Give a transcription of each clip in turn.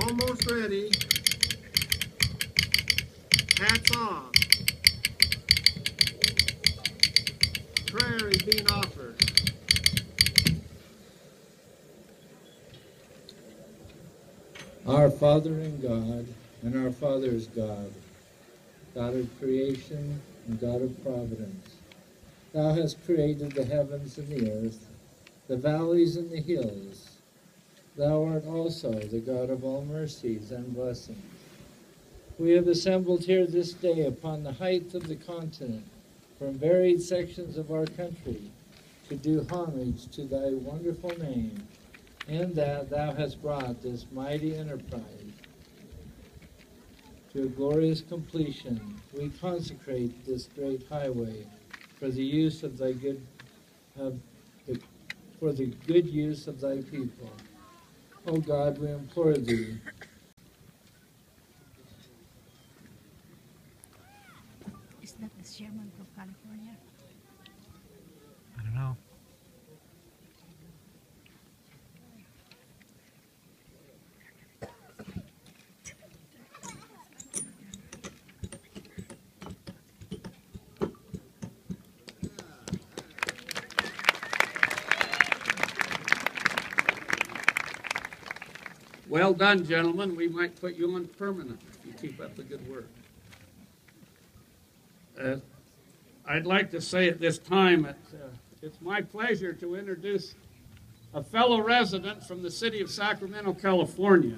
Almost ready. Hats off. Prayer is being offered. Our Father in God, and our Father is God, God of creation and God of providence. Thou hast created the heavens and the earth, the valleys and the hills. Thou art also the God of all mercies and blessings. We have assembled here this day upon the height of the continent, from varied sections of our country, to do homage to thy wonderful name, in that thou hast brought this mighty enterprise to a glorious completion. We consecrate this great highway for the use of thy for the good use of thy people. O God, we implore thee. Is that the chairman from California? I don't know. Well done, gentlemen. We might put you on permanent if you keep up the good work. I'd like to say at this time it's my pleasure to introduce a fellow resident from the city of Sacramento, California,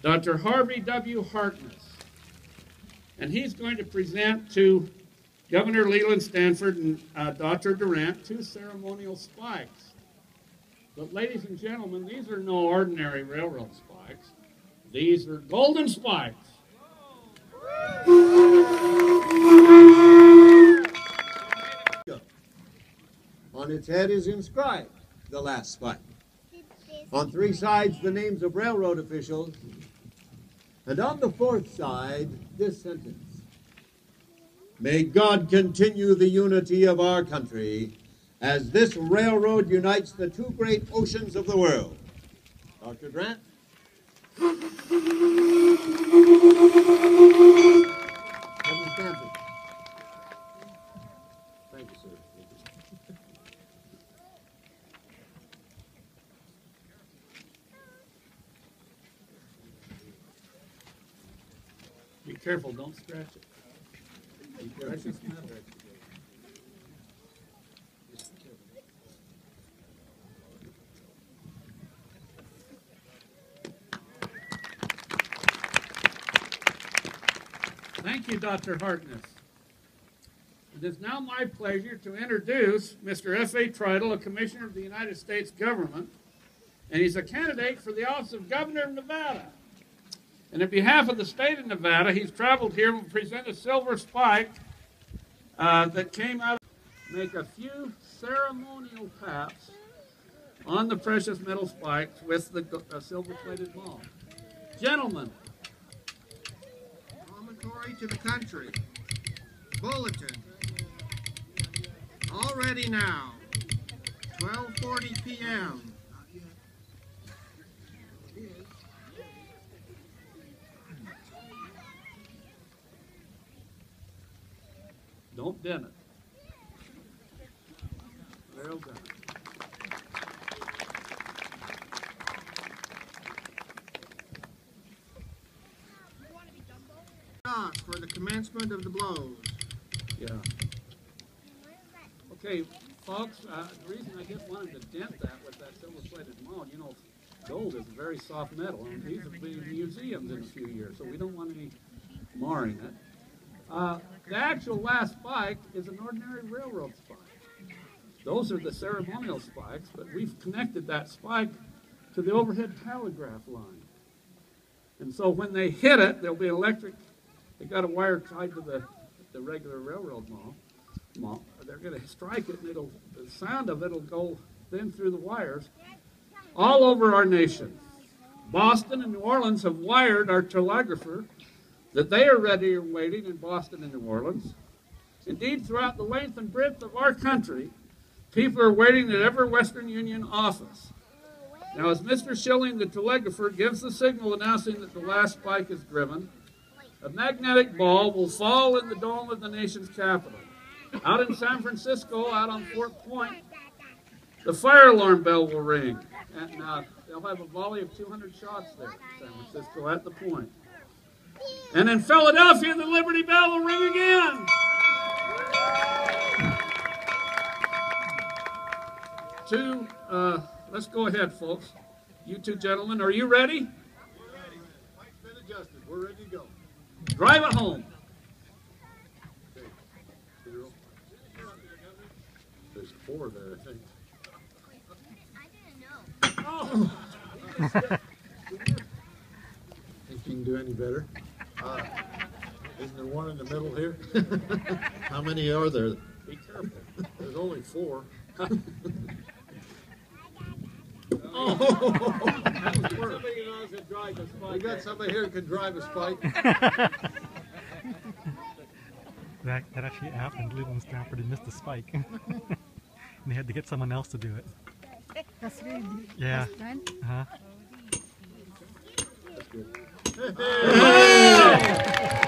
Dr. Harvey W. Harkness. And he's going to present to Governor Leland Stanford and Dr. Durant two ceremonial spikes. But ladies and gentlemen, these are no ordinary railroad spikes. These are golden spikes. On its head is inscribed the last spike. On three sides, the names of railroad officials. And on the fourth side, this sentence: May God continue the unity of our country as this railroad unites the two great oceans of the world. Dr. Durant. Kevin Stanford. Thank you, sir. Be careful, don't scratch it. Precious metal. Thank you, Dr. Harkness. It is now my pleasure to introduce Mr. F.A. Tritle, a Commissioner of the United States Government, and he's a candidate for the office of Governor of Nevada. And on behalf of the state of Nevada, he's traveled here to present a silver spike that came out. Make a few ceremonial taps on the precious metal spikes with the silver-plated ball. Gentlemen. Promontory to the country. Bulletin. Already now, 12:40 p.m. Don't dim it. Well done. For the commencement of the blows. Yeah. Okay, folks, the reason I just wanted to dent that with that silver-plated mold, you know, gold is a very soft metal, and these will be in museums in a few years, so we don't want any marring it. The actual last spike is an ordinary railroad spike. Those are the ceremonial spikes, but we've connected that spike to the overhead telegraph line. And so when they hit it, there'll be electric. They got a wire tied to the regular railroad maul. They're going to strike it, and the sound of it will go then through the wires all over our nation. Boston and New Orleans have wired our telegrapher that they are ready and waiting in Boston and New Orleans. Indeed, throughout the length and breadth of our country, people are waiting at every Western Union office. Now, as Mr. Schilling, the telegrapher, gives the signal announcing that the last spike is driven, a magnetic ball will fall in the dome of the nation's capital. Out in San Francisco, out on Fort Point, the fire alarm bell will ring. And they'll have a volley of 200 shots there in San Francisco at the point. And in Philadelphia, the Liberty Bell will ring again. Let's go ahead, folks. You two gentlemen, are you ready? We're ready. Mike's been adjusted. We're ready to go. Drive it home. Okay. There's 4 there, I think. Oh. Think you can do any better? Isn't there one in the middle here? How many are there? Be careful. There's only 4. That was worse. We got somebody here who can drive a spike. That actually happened. Leland Stanford missed the spike. And they had to get someone else to do it. That's really Yeah. that's done. Uh-huh. That's good. Hey!